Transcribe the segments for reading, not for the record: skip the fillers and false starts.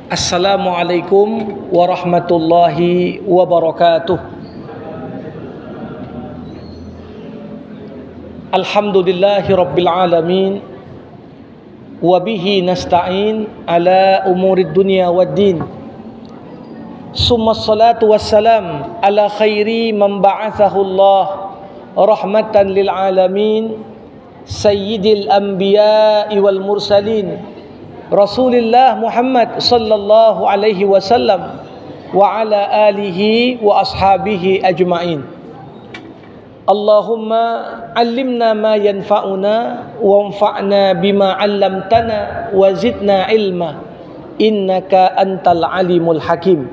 Assalamualaikum warahmatullahi wabarakatuh. Alhamdulillahi rabbil alamin. Wabihi nasta'in ala umurid dunya waddin. Summa salatu wassalam ala khairi man ba'athahu Allah rahmatan lil alamin, sayyidil anbiya'i wal mursalin, Rasulillah Muhammad sallallahu alaihi wasallam wa ala alihi wa ashabihi ajma'in. Allahumma allimna ma yanfa'una wanfa'na bima 'allamtana wa zidna ilma innaka antal alimul hakim.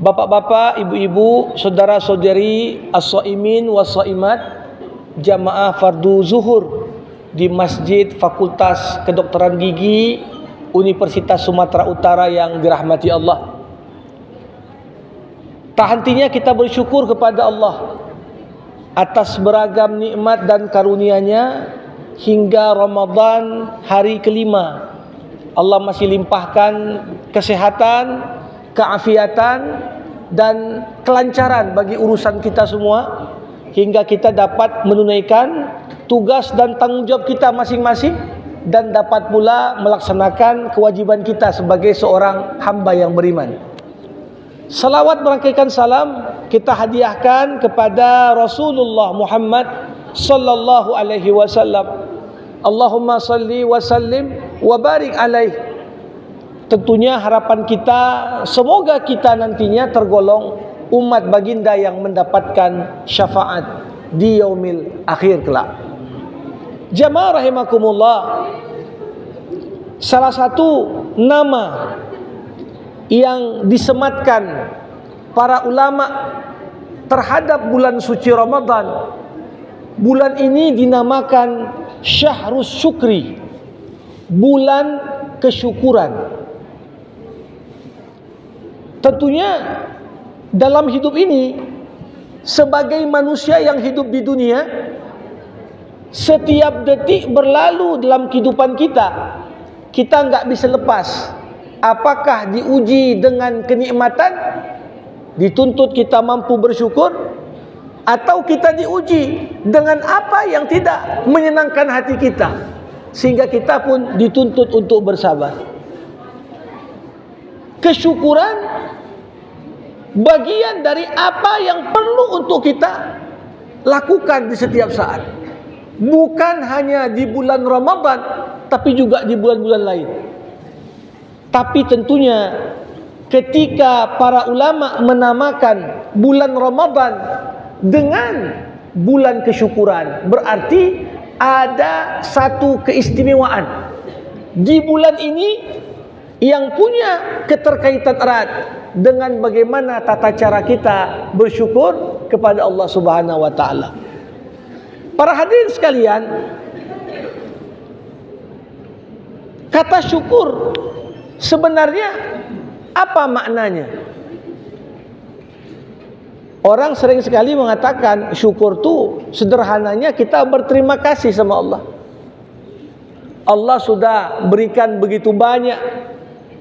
Bapak-bapak, ibu-ibu, saudara-saudari as-shaimin was-shaimat, jamaah fardu zuhur di Masjid Fakultas Kedokteran Gigi Universitas Sumatera Utara yang dirahmati Allah. Tak hentinya kita bersyukur kepada Allah atas beragam nikmat dan karunia-Nya hingga Ramadan hari kelima. Allah masih limpahkan kesehatan, keafiatan dan kelancaran bagi urusan kita semua, hingga kita dapat menunaikan tugas dan tanggung jawab kita masing-masing dan dapat pula melaksanakan kewajiban kita sebagai seorang hamba yang beriman. Salawat merangkaikan salam kita hadiahkan kepada Rasulullah Muhammad sallallahu alaihi wasallam. Allahumma salli wa sallim wa barik alaih. Tentunya harapan kita semoga kita nantinya tergolong umat baginda yang mendapatkan syafaat di yaumil akhir kelak. Jamaah rahimakumullah, salah satu nama yang disematkan para ulama terhadap bulan suci Ramadan, bulan ini dinamakan Syahrus Syukri, bulan kesyukuran. Tentunya dalam hidup ini, sebagai manusia yang hidup di dunia, setiap detik berlalu dalam kehidupan kita, kita enggak bisa lepas. Apakah diuji dengan kenikmatan, dituntut kita mampu bersyukur, atau kita diuji dengan apa yang tidak menyenangkan hati kita, sehingga kita pun dituntut untuk bersabar. Kesyukuran bagian dari apa yang perlu untuk kita lakukan di setiap saat. Bukan hanya di bulan Ramadan, tapi juga di bulan-bulan lain. Tapi tentunya ketika para ulama menamakan bulan Ramadan dengan bulan kesyukuran, berarti ada satu keistimewaan di bulan ini yang punya keterkaitan erat dengan bagaimana tata cara kita bersyukur kepada Allah Subhanahu wa taala. Para hadirin sekalian, kata syukur sebenarnya apa maknanya? Orang sering sekali mengatakan syukur itu sederhananya kita berterima kasih sama Allah. Allah sudah berikan begitu banyak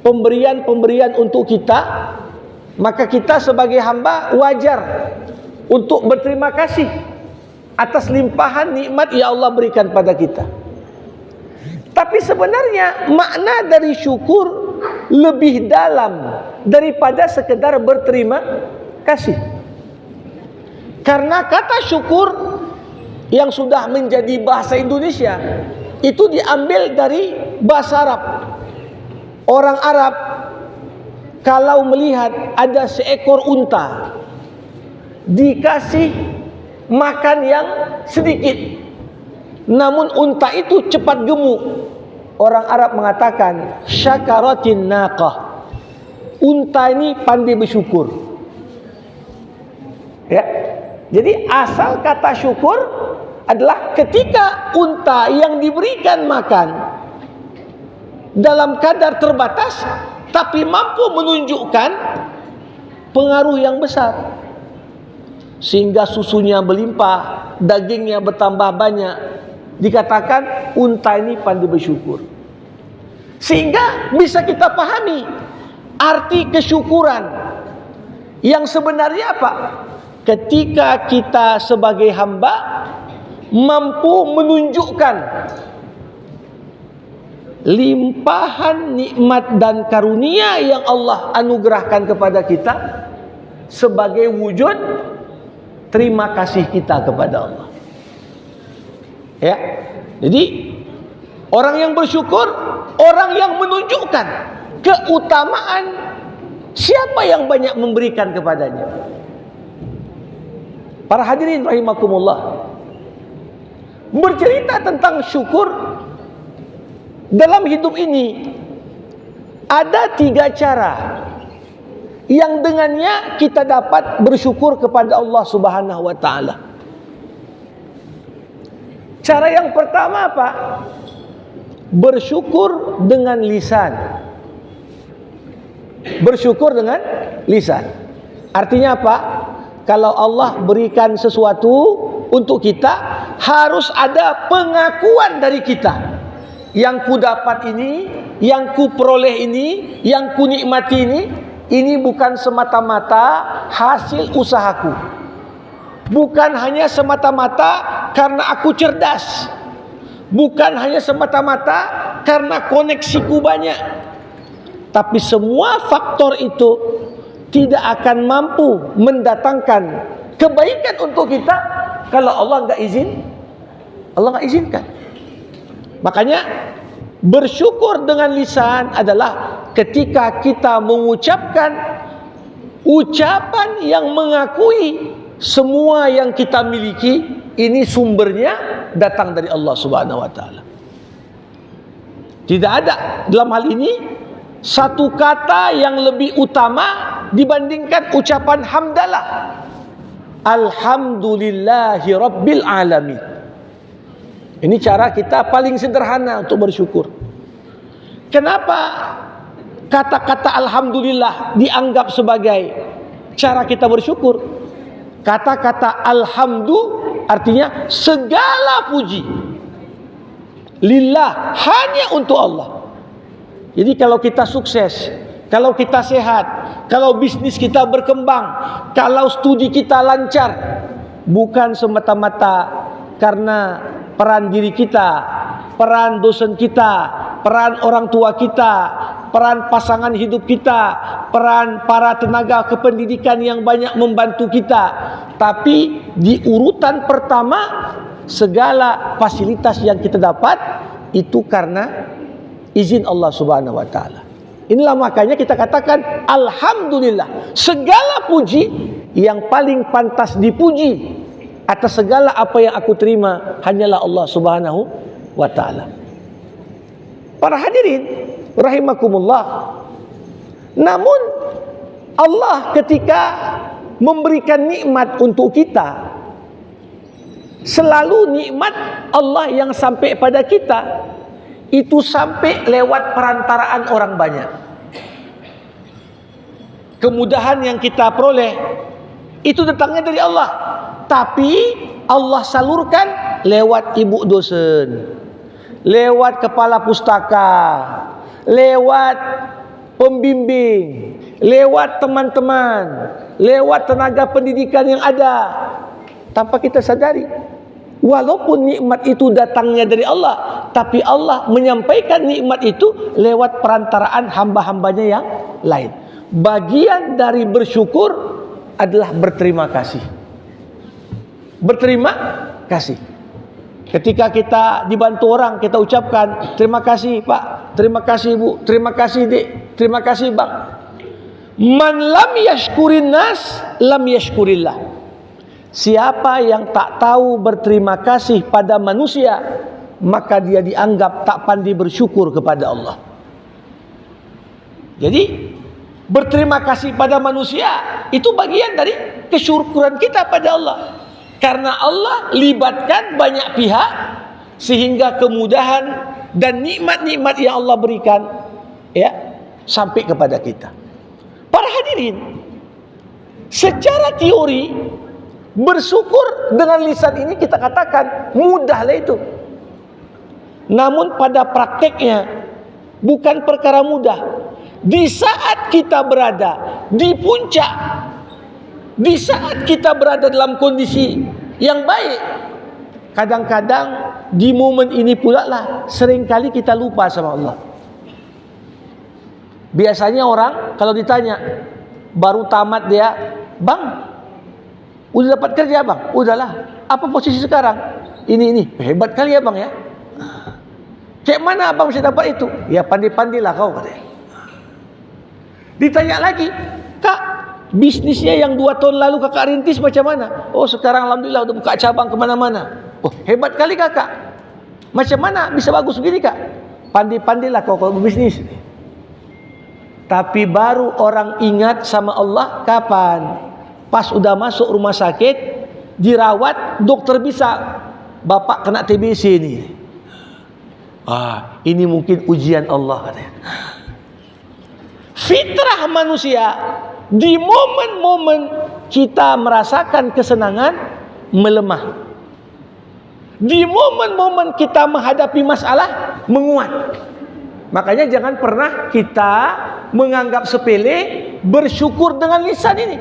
pemberian-pemberian untuk kita, maka kita sebagai hamba wajar untuk berterima kasih atas limpahan nikmat yang Allah berikan pada kita. Tapi sebenarnya makna dari syukur lebih dalam daripada sekedar berterima kasih. Karena kata syukur yang sudah menjadi bahasa Indonesia itu diambil dari bahasa Arab. Orang Arab kalau melihat ada seekor unta dikasih makan yang sedikit, namun unta itu cepat gemuk, orang Arab mengatakan syakaratin naqah, unta ini pandai bersyukur. Ya, jadi asal kata syukur adalah ketika unta yang diberikan makan dalam kadar terbatas, tapi mampu menunjukkan pengaruh yang besar, sehingga susunya berlimpah, dagingnya bertambah banyak, dikatakan unta ini pandai bersyukur. Sehingga bisa kita pahami arti kesyukuran yang sebenarnya apa? Ketika kita sebagai hamba mampu menunjukkan limpahan nikmat dan karunia yang Allah anugerahkan kepada kita sebagai wujud terima kasih kita kepada Allah. Ya. Jadi orang yang bersyukur, orang yang menunjukkan keutamaan siapa yang banyak memberikan kepadanya. Para hadirin rahimakumullah, bercerita tentang syukur dalam hidup ini ada 3 cara yang dengannya kita dapat bersyukur kepada Allah Subhanahu wa taala. Cara yang pertama apa? Bersyukur dengan lisan. Bersyukur dengan lisan. Artinya apa? Kalau Allah berikan sesuatu untuk kita, harus ada pengakuan dari kita. Yang ku dapat ini, yang ku peroleh ini, yang ku nikmati ini bukan semata-mata hasil usahaku. Bukan hanya semata-mata karena aku cerdas. Bukan hanya semata-mata karena koneksiku banyak. Tapi semua faktor itu tidak akan mampu mendatangkan kebaikan untuk kita kalau Allah nggak izinkan. Makanya bersyukur dengan lisan adalah ketika kita mengucapkan ucapan yang mengakui semua yang kita miliki ini sumbernya datang dari Allah Subhanahu wa taala. Tidak ada dalam hal ini satu kata yang lebih utama dibandingkan ucapan hamdalah. Alhamdulillahi rabbil alamin. Ini cara kita paling sederhana untuk bersyukur. Kenapa kata-kata alhamdulillah dianggap sebagai cara kita bersyukur? Kata-kata alhamdu artinya segala puji lillah, hanya untuk Allah. Jadi kalau kita sukses, kalau kita sehat, kalau bisnis kita berkembang, kalau studi kita lancar, bukan semata-mata karena peran diri kita, peran dosen kita, peran orang tua kita, peran pasangan hidup kita, peran para tenaga kependidikan yang banyak membantu kita. Tapi di urutan pertama, segala fasilitas yang kita dapat itu karena izin Allah Subhanahu wa taala. Inilah makanya kita katakan alhamdulillah, segala puji yang paling pantas dipuji atas segala apa yang aku terima hanyalah Allah Subhanahu wa taala. Para hadirin rahimakumullah. Namun Allah ketika memberikan nikmat untuk kita, selalu nikmat Allah yang sampai pada kita itu sampai lewat perantaraan orang banyak. Kemudahan yang kita peroleh itu datangnya dari Allah, tapi Allah salurkan lewat ibu dosen, lewat kepala pustaka, lewat pembimbing, lewat teman-teman, lewat tenaga pendidikan yang ada, tanpa kita sadari. Walaupun nikmat itu datangnya dari Allah, tapi Allah menyampaikan nikmat itu lewat perantaraan hamba-hambanya yang lain. Bagian dari bersyukur adalah berterima kasih. Berterima kasih. Ketika kita dibantu orang, kita ucapkan terima kasih Pak, terima kasih Bu, terima kasih Dek, terima kasih Bang. Man lam yashkurin nas lam yashkurillah. Siapa yang tak tahu berterima kasih pada manusia, maka dia dianggap tak pandai bersyukur kepada Allah. Jadi berterima kasih pada manusia itu bagian dari kesyukuran kita pada Allah. Karena Allah libatkan banyak pihak sehingga kemudahan dan nikmat-nikmat yang Allah berikan ya sampai kepada kita. Para hadirin, secara teori bersyukur dengan lisan ini kita katakan mudahlah itu. Namun pada prakteknya bukan perkara mudah. Di saat kita berada di puncak, di saat kita berada dalam kondisi yang baik, kadang-kadang di momen ini pula lah seringkali kita lupa sama Allah. Biasanya orang kalau ditanya baru tamat dia, bang, udah dapat kerja bang? Udahlah. Apa posisi sekarang? Ini. Hebat kali ya bang ya. Kayak mana abang bisa dapat itu? Ya pandai-pandailah kau katanya. Ditanya lagi, kak, bisnisnya yang 2 tahun lalu kakak rintis macam mana? Oh sekarang alhamdulillah udah buka cabang kemana-mana. Oh hebat kali kakak. Macam mana bisa bagus begini kak? Pandai-pandailah kau kalau berbisnis. Tapi baru orang ingat sama Allah kapan? Pas udah masuk rumah sakit, dirawat, dokter bisa, bapak kena TBC ini. Ini mungkin ujian Allah katanya. Fitrah manusia, di momen-momen kita merasakan kesenangan, melemah. Di momen-momen kita menghadapi masalah, menguat. Makanya jangan pernah kita menganggap sepele bersyukur dengan lisan ini.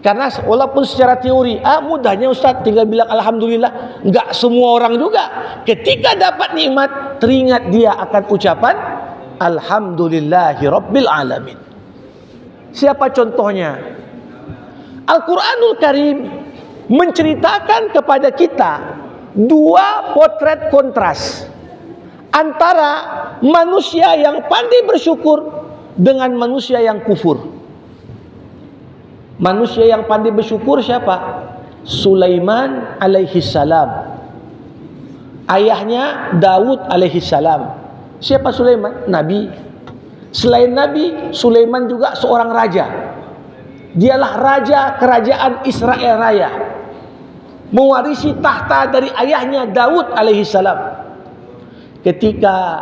Karena walaupun secara teori mudahnya Ustaz tinggal bilang alhamdulillah, enggak semua orang juga ketika dapat nikmat teringat dia akan ucapan alhamdulillahi rabbil alamin. Siapa contohnya? Al-Quranul Karim menceritakan kepada kita 2 potret kontras antara manusia yang pandai bersyukur dengan manusia yang kufur. Manusia yang pandai bersyukur siapa? Sulaiman alaihi salam. Ayahnya Daud alaihi salam. Siapa Sulaiman? Nabi. Selain Nabi, Sulaiman juga seorang raja. Dialah raja kerajaan Israel Raya, mewarisi tahta dari ayahnya Daud alaihi salam. Ketika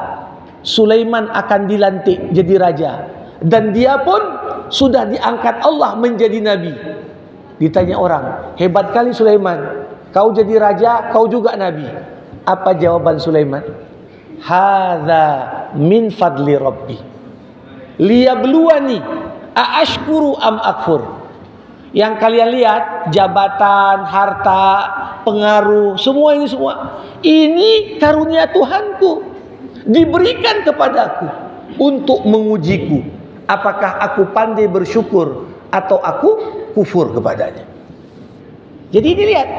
Sulaiman akan dilantik jadi raja, dan dia pun sudah diangkat Allah menjadi nabi. Ditanya orang, hebat kali Sulaiman, kau jadi raja, kau juga nabi. Apa jawaban Sulaiman? Hadza min fadli rabbi liyabluwani aashkuru am akfur. Yang kalian lihat jabatan, harta, pengaruh, semua ini karunia Tuhanku, diberikan kepadaku untuk mengujiku, apakah aku pandai bersyukur atau aku kufur kepadanya. Jadi dilihat,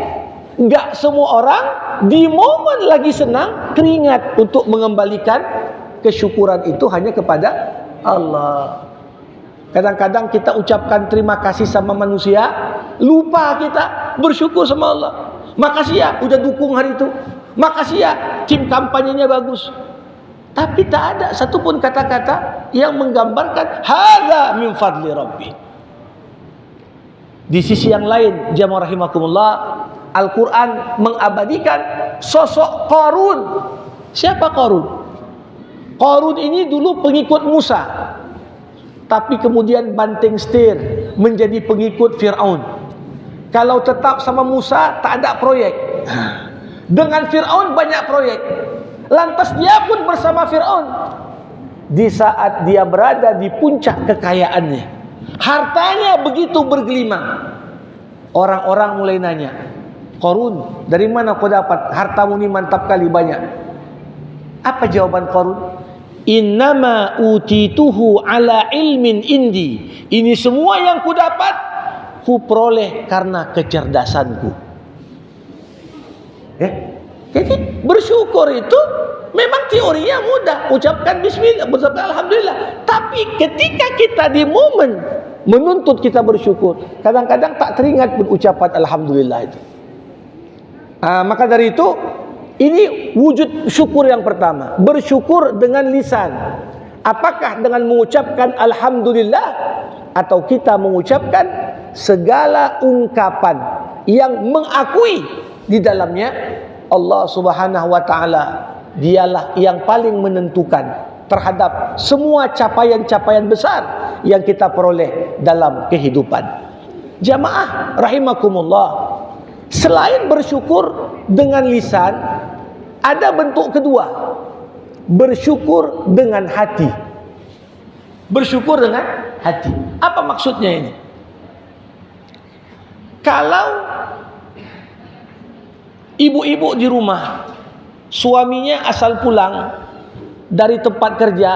enggak semua orang di momen lagi senang teringat untuk mengembalikan kesyukuran itu hanya kepada Allah. Kadang-kadang kita ucapkan terima kasih sama manusia, lupa kita bersyukur sama Allah. Makasih ya udah dukung hari itu, makasih ya tim kampanyenya bagus. Tapi tak ada satupun kata-kata yang menggambarkan hadza min fadli rabbi. Di sisi yang lain, jamaah rahimakumullah, Al-Quran mengabadikan sosok Qarun. Siapa Qarun? Qarun ini dulu pengikut Musa, tapi kemudian banting setir menjadi pengikut Fir'aun. Kalau tetap sama Musa tak ada proyek, dengan Fir'aun banyak proyek. Lantas dia pun bersama Fir'aun. Di saat dia berada di puncak kekayaannya, hartanya begitu bergelimang, orang-orang mulai nanya, Qarun, dari mana kau dapat hartamu ini mantap kali banyak? Apa jawaban Qarun? Innama utituhu ala ilmin indi. Ini semua yang ku dapat, ku peroleh karena kecerdasanku. Jadi bersyukur itu memang teorinya mudah, ucapkan bismillah, ucapkan alhamdulillah. Tapi ketika kita di momen menuntut kita bersyukur, kadang-kadang tak teringat pun ucapan alhamdulillah itu. Maka dari itu, ini wujud syukur yang pertama, bersyukur dengan lisan. Apakah dengan mengucapkan alhamdulillah, atau kita mengucapkan segala ungkapan yang mengakui di dalamnya Allah Subhanahu wa taala dialah yang paling menentukan terhadap semua capaian-capaian besar yang kita peroleh dalam kehidupan. Jamaah rahimakumullah, selain bersyukur dengan lisan, ada bentuk kedua, bersyukur dengan hati. Bersyukur dengan hati. Apa maksudnya ini? Kalau ibu-ibu di rumah, suaminya asal pulang dari tempat kerja,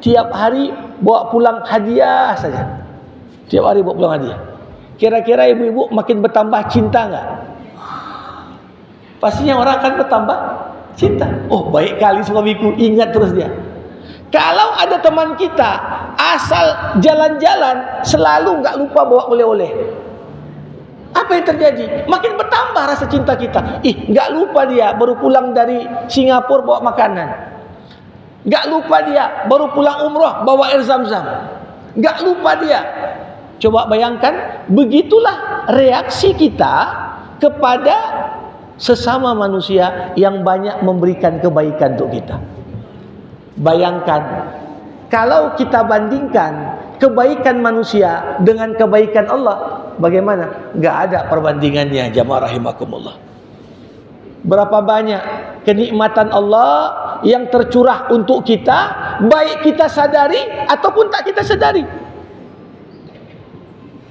tiap hari bawa pulang hadiah saja. Tiap hari bawa pulang hadiah. Kira-kira ibu-ibu makin bertambah cinta enggak? Pastinya orang akan bertambah cinta. Oh, baik kali suamiku, ingat terus dia. Kalau ada teman kita asal jalan-jalan selalu enggak lupa bawa oleh-oleh, apa yang terjadi? Makin bertambah rasa cinta kita. Enggak lupa dia baru pulang dari Singapura bawa makanan. Enggak lupa dia baru pulang umrah bawa air zam-zam. Enggak lupa dia. Coba bayangkan, begitulah reaksi kita kepada sesama manusia yang banyak memberikan kebaikan untuk kita. Bayangkan, kalau kita bandingkan kebaikan manusia dengan kebaikan Allah, bagaimana? Enggak ada perbandingannya, jamaah rahimakumullah. Berapa banyak kenikmatan Allah yang tercurah untuk kita, baik kita sadari ataupun tak kita sadari.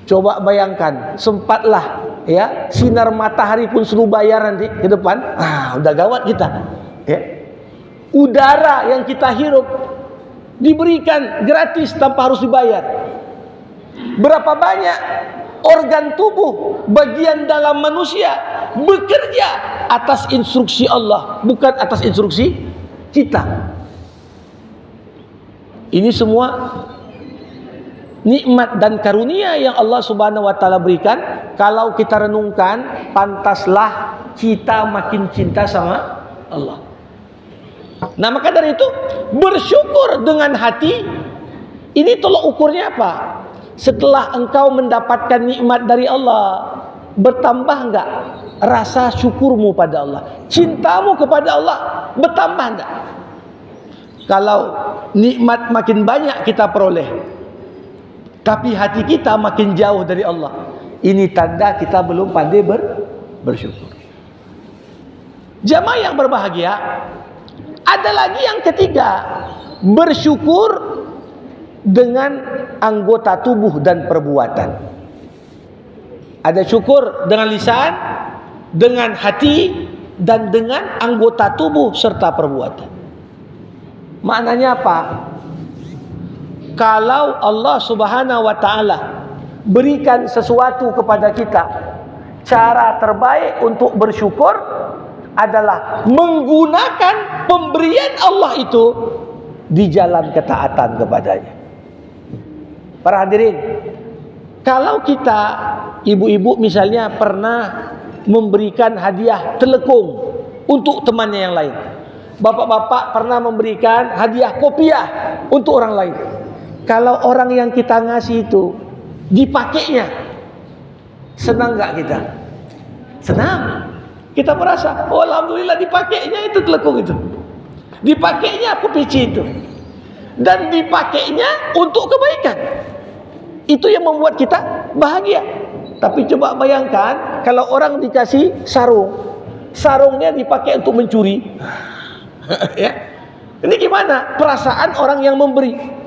Coba bayangkan, sempatlah ya sinar matahari pun suruh bayar nanti ke depan, udah gawat kita. Ya. Udara yang kita hirup diberikan gratis tanpa harus dibayar. Berapa banyak organ tubuh, bagian dalam manusia bekerja atas instruksi Allah, bukan atas instruksi kita. Ini semua nikmat dan karunia yang Allah Subhanahu wa taala berikan. Kalau kita renungkan, pantaslah kita makin cinta sama Allah. Nah, maka dari itu bersyukur dengan hati ini tolok ukurnya apa? Setelah engkau mendapatkan nikmat dari Allah, bertambah enggak rasa syukurmu pada Allah? Cintamu kepada Allah bertambah enggak? Kalau nikmat makin banyak kita peroleh, tapi hati kita makin jauh dari Allah, ini tanda kita belum pandai bersyukur. Jamaah yang berbahagia, ada lagi yang ketiga, bersyukur dengan anggota tubuh dan perbuatan. Ada syukur dengan lisan, dengan hati, dan dengan anggota tubuh serta perbuatan. Maknanya apa? Kalau Allah Subhanahu wa taala berikan sesuatu kepada kita, cara terbaik untuk bersyukur adalah menggunakan pemberian Allah itu di jalan ketaatan kepadanya. Para hadirin, kalau kita ibu-ibu misalnya pernah memberikan hadiah telekung untuk temannya yang lain, bapak-bapak pernah memberikan hadiah kopiah untuk orang lain. Kalau orang yang kita ngasih itu dipakainya, senang nggak kita? Senang. Kita merasa, oh alhamdulillah dipakainya itu telekung itu, dipakainya peci itu, dan dipakainya untuk kebaikan. Itu yang membuat kita bahagia. Tapi coba bayangkan kalau orang dikasih sarung, sarungnya dipakai untuk mencuri. Ya. Ini gimana perasaan orang yang memberi?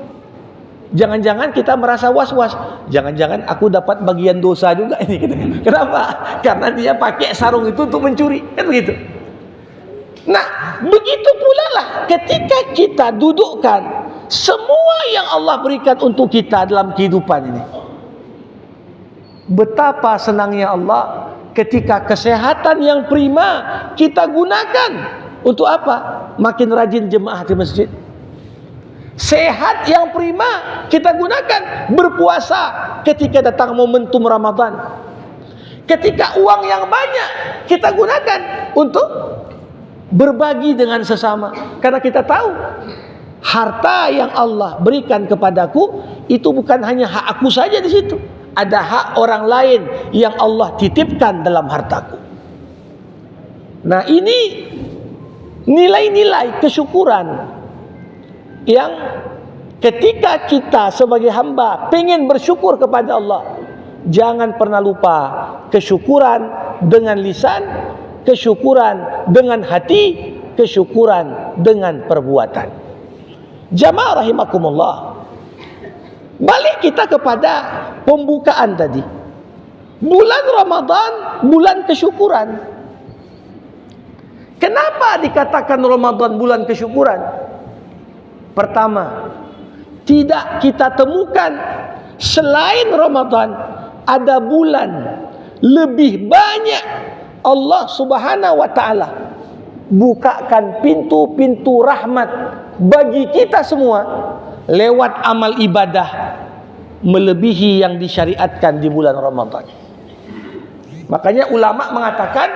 Jangan-jangan kita merasa was-was. Jangan-jangan aku dapat bagian dosa juga ini. Kenapa? Karena dia pakai sarung itu untuk mencuri. Kan begitu. Nah, begitu pula lah ketika kita dudukkan semua yang Allah berikan untuk kita dalam kehidupan ini. Betapa senangnya Allah ketika kesehatan yang prima kita gunakan untuk apa? Makin rajin jemaah di masjid. Sehat yang prima kita gunakan berpuasa ketika datang momentum Ramadan. Ketika uang yang banyak kita gunakan untuk berbagi dengan sesama. Karena kita tahu harta yang Allah berikan kepadaku itu bukan hanya hak aku saja di situ. Ada hak orang lain yang Allah titipkan dalam hartaku. Nah, ini nilai-nilai kesyukuran yang ketika kita sebagai hamba pengen bersyukur kepada Allah, jangan pernah lupa kesyukuran dengan lisan, kesyukuran dengan hati, kesyukuran dengan perbuatan. Jamaah rahimakumullah. Balik kita kepada pembukaan tadi. Bulan Ramadan, bulan kesyukuran. Kenapa dikatakan Ramadan bulan kesyukuran? Pertama, tidak kita temukan selain Ramadan ada bulan lebih banyak Allah Subhanahu wa taala bukakan pintu-pintu rahmat bagi kita semua lewat amal ibadah melebihi yang disyariatkan di bulan Ramadan. Makanya ulama mengatakan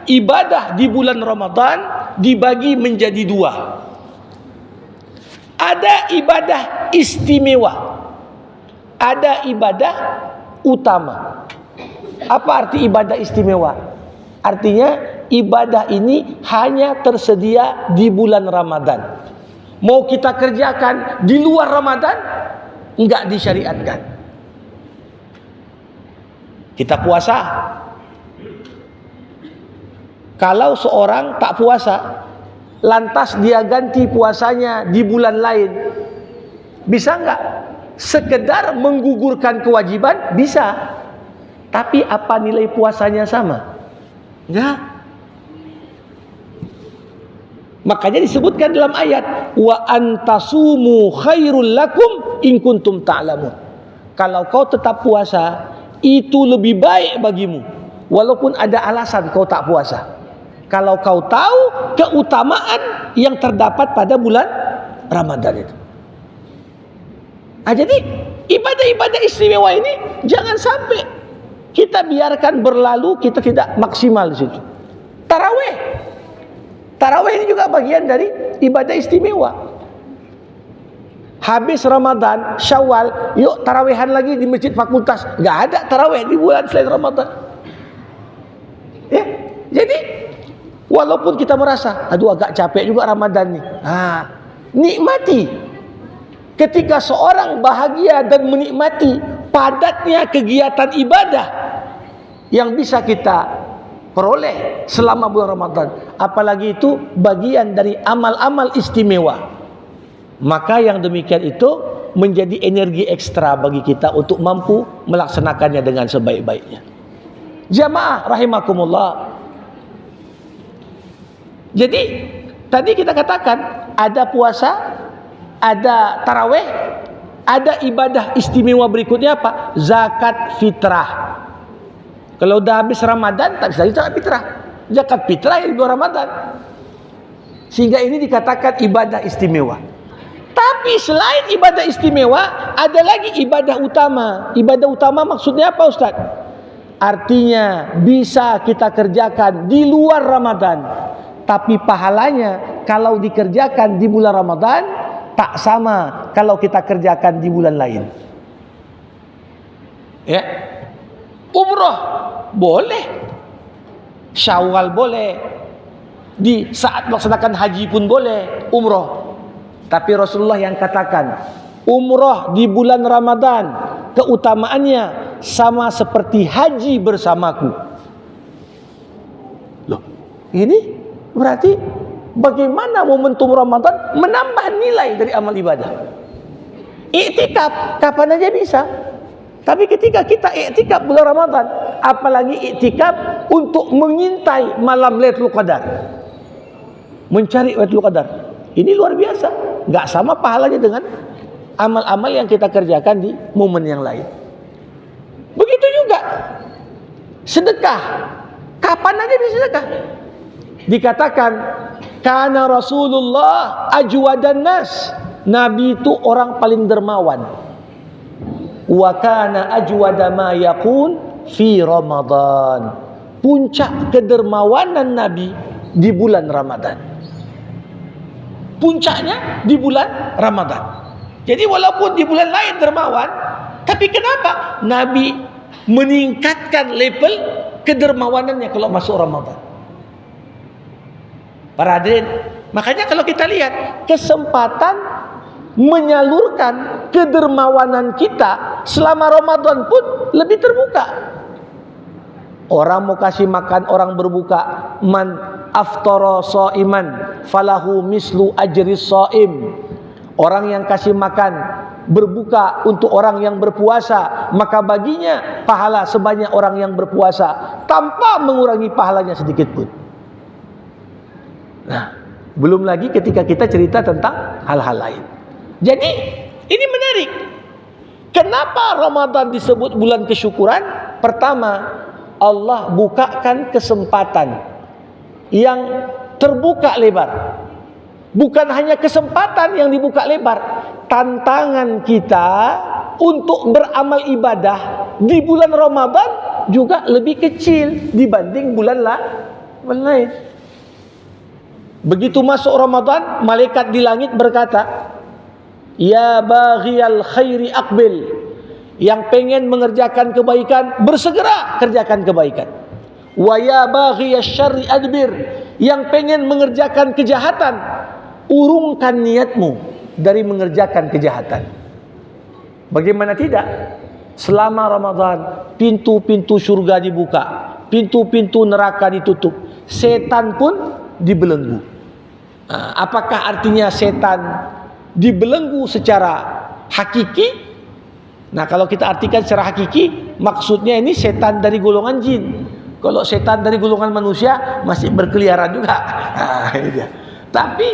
ibadah di bulan Ramadan dibagi menjadi dua. Ada ibadah istimewa, ada ibadah utama. Apa arti ibadah istimewa? Artinya ibadah ini hanya tersedia di bulan Ramadan. Mau kita kerjakan di luar Ramadan, enggak disyariatkan. Kita puasa. Kalau seorang tak puasa, lantas dia ganti puasanya di bulan lain, bisa enggak? Sekedar menggugurkan kewajiban, bisa. Tapi apa nilai puasanya sama? Enggak. Makanya disebutkan dalam ayat, wa antasumu khairul lakum in kuntum ta'lamun. Kalau kau tetap puasa, itu lebih baik bagimu, walaupun ada alasan kau tak puasa. Kalau kau tahu keutamaan yang terdapat pada bulan Ramadan itu. Jadi ibadah-ibadah istimewa ini jangan sampai kita biarkan berlalu, kita tidak maksimal di situ. Tarawih. Tarawih ini juga bagian dari ibadah istimewa. Habis Ramadan, Syawal, yuk tarawihan lagi di masjid fakultas. Nggak ada tarawih di bulan selain Ramadan. Ya, jadi walaupun kita merasa, aduh agak capek juga Ramadan nih. Nikmati. Ketika seorang bahagia dan menikmati padatnya kegiatan ibadah yang bisa kita peroleh selama bulan Ramadan, apalagi itu bagian dari amal-amal istimewa, maka yang demikian itu menjadi energi ekstra bagi kita untuk mampu melaksanakannya dengan sebaik-baiknya. Jamaah rahimakumullah. Jadi tadi kita katakan ada puasa, ada tarawih, ada ibadah istimewa berikutnya apa? Zakat fitrah. Kalau udah habis Ramadan tak bisa zakat fitrah. Zakat fitrah yang di bulan Ramadan. Sehingga ini dikatakan ibadah istimewa. Tapi selain ibadah istimewa, ada lagi ibadah utama. Ibadah utama maksudnya apa, Ustaz? Artinya bisa kita kerjakan di luar Ramadan, tapi pahalanya kalau dikerjakan di bulan Ramadan tak sama kalau kita kerjakan di bulan lain. Ya. Umrah boleh, Syawal boleh, di saat melaksanakan haji pun boleh umrah. Tapi Rasulullah yang katakan umrah di bulan Ramadan keutamaannya sama seperti haji bersamaku. Loh, ini berarti bagaimana momentum Ramadan menambah nilai dari amal ibadah. Iktikaf kapan aja bisa. Tapi ketika kita iktikaf bulan Ramadan, apalagi iktikaf untuk mengintai malam Lailatul Qadar, mencari Lailatul Qadar, ini luar biasa. Nggak sama pahalanya dengan amal-amal yang kita kerjakan di momen yang lain. Begitu juga sedekah, kapan aja bisa sedekah. Dikatakan kana Rasulullah ajwadan nas, Nabi itu orang paling dermawan. Wa kana ajwada ma yakun fi Ramadan. Puncak kedermawanan Nabi di bulan Ramadan. Puncaknya di bulan Ramadan. Jadi walaupun di bulan lain dermawan, tapi kenapa Nabi meningkatkan level kedermawanannya kalau masuk Ramadan? Para hadirin, makanya kalau kita lihat kesempatan menyalurkan kedermawanan kita selama Ramadan pun lebih terbuka. Orang mau kasih makan orang berbuka, man aftara shaiman falahu mislu ajris shaim. Orang yang kasih makan berbuka untuk orang yang berpuasa, maka baginya pahala sebanyak orang yang berpuasa tanpa mengurangi pahalanya sedikit pun. Nah, belum lagi ketika kita cerita tentang hal-hal lain. Jadi ini menarik. Kenapa Ramadan disebut bulan kesyukuran? Pertama, Allah bukakan kesempatan yang terbuka lebar. Bukan hanya kesempatan yang dibuka lebar, tantangan kita untuk beramal ibadah di bulan Ramadan juga lebih kecil dibanding bulan lain. Begitu masuk Ramadan, malaikat di langit berkata, "Ya baghiyal khairi aqbil." Yang pengen mengerjakan kebaikan, bersegera kerjakan kebaikan. Wa ya baghiyash syarri adbir. Yang pengen mengerjakan kejahatan, urungkan niatmu dari mengerjakan kejahatan. Bagaimana tidak? Selama Ramadan, pintu-pintu surga dibuka, pintu-pintu neraka ditutup, setan pun dibelenggu. Apakah artinya setan dibelenggu secara hakiki? Nah, kalau kita artikan secara hakiki, maksudnya ini setan dari golongan jin. Kalau setan dari golongan manusia masih berkeliaran juga. Nah, ini dia. Tapi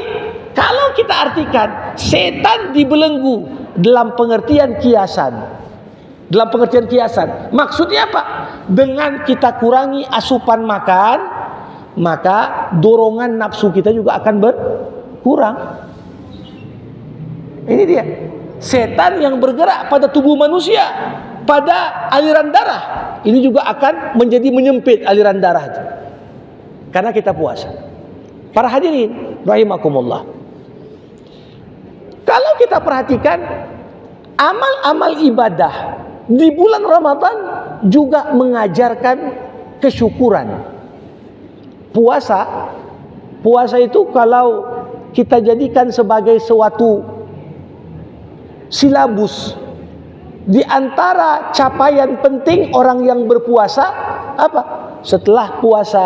kalau kita artikan setan dibelenggu dalam pengertian kiasan. Dalam pengertian kiasan, maksudnya apa? Dengan kita kurangi asupan makan, maka dorongan nafsu kita juga akan berkurang. Ini dia. Setan yang bergerak pada tubuh manusia, pada aliran darah, ini juga akan menjadi menyempit aliran darah itu. Karena kita puasa. Para hadirin rahimakumullah. Kalau kita perhatikan amal-amal ibadah di bulan Ramadan juga mengajarkan kesyukuran. Puasa itu kalau kita jadikan sebagai suatu silabus, di antara capaian penting orang yang berpuasa apa? Setelah puasa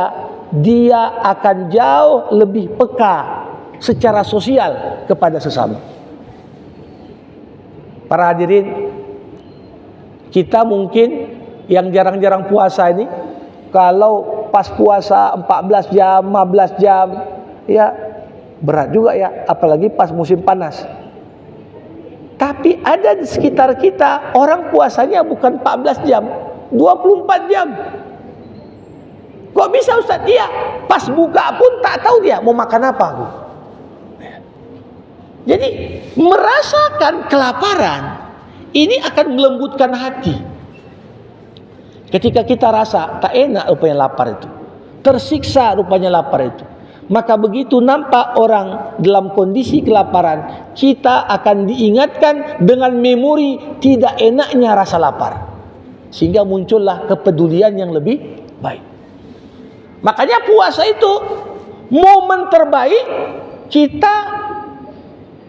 dia akan jauh lebih peka secara sosial kepada sesama. Para hadirin, kita mungkin yang jarang-jarang puasa ini, kalau pas puasa 14 jam, 15 jam, ya berat juga ya, apalagi pas musim panas. Tapi ada di sekitar kita orang puasanya bukan 14 jam, 24 jam. Kok bisa Ustaz? Iya, pas buka pun tak tahu dia mau makan apa. Jadi merasakan kelaparan ini akan melembutkan hati. Ketika kita rasa tak enak rupanya lapar itu, tersiksa rupanya lapar itu, maka begitu nampak orang dalam kondisi kelaparan, kita akan diingatkan dengan memori tidak enaknya rasa lapar, sehingga muncullah kepedulian yang lebih baik. Makanya puasa itu momen terbaik kita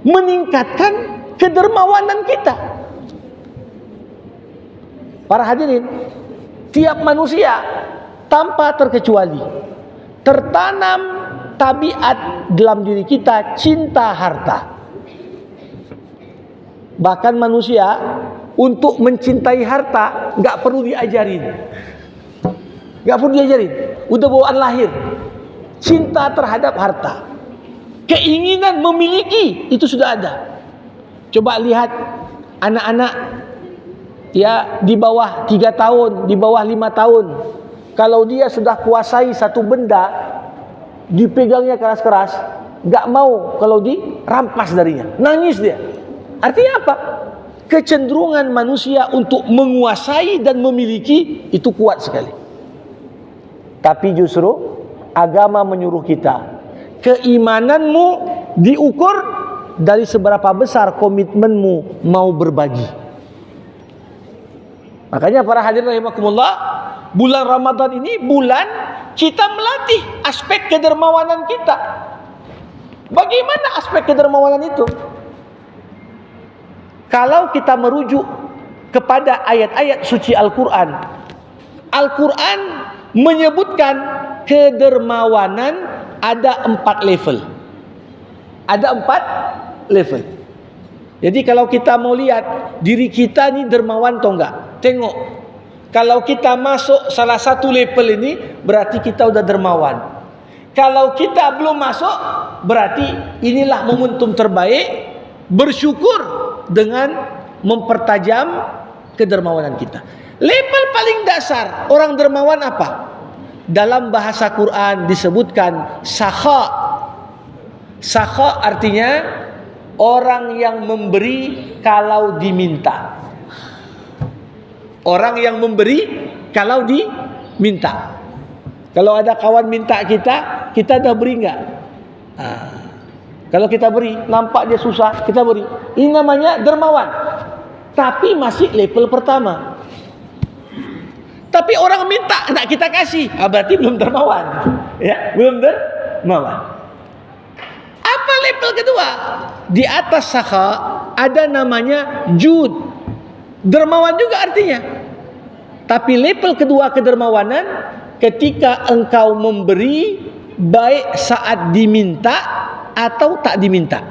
meningkatkan kedermawanan kita. Para hadirin, tiap manusia tanpa terkecuali tertanam tabiat dalam diri kita cinta harta. Bahkan manusia untuk mencintai harta nggak perlu diajarin, udah bawaan lahir. Cinta terhadap harta, keinginan memiliki itu sudah ada. Coba lihat anak-anak ya di bawah 3 tahun, di bawah 5 tahun, kalau dia sudah kuasai satu benda, dipegangnya keras-keras, gak mau kalau dirampas darinya, nangis dia. Artinya apa? Kecenderungan manusia untuk menguasai dan memiliki itu kuat sekali. Tapi justru agama menyuruh kita, keimananmu diukur dari seberapa besar komitmenmu mau berbagi. Makanya para hadirin rahimakumullah, bulan Ramadan ini bulan kita melatih aspek kedermawanan kita. Bagaimana aspek kedermawanan itu? Kalau kita merujuk kepada ayat-ayat suci Al-Quran, Al-Quran menyebutkan kedermawanan ada 4 level. Ada 4 level. Jadi kalau kita mau lihat diri kita ni dermawan atau enggak, tengok. Kalau kita masuk salah satu level ini, berarti kita udah dermawan. Kalau kita belum masuk, berarti inilah momentum terbaik bersyukur dengan mempertajam kedermawanan kita. Level paling dasar orang dermawan apa? Dalam bahasa Quran disebutkan sakha. Sakha artinya orang yang memberi kalau diminta. Orang yang memberi kalau diminta. Kalau ada kawan minta kita dah beri enggak? Kalau kita beri, nampak dia susah, kita beri. Ini namanya dermawan. Tapi masih level pertama. Tapi orang minta, nak kita kasih, berarti belum dermawan. Ya, belum dermawan. Apa level kedua? Di atas sakha ada namanya jud. Dermawan juga artinya. Tapi level kedua kedermawanan ketika engkau memberi baik saat diminta atau tak diminta.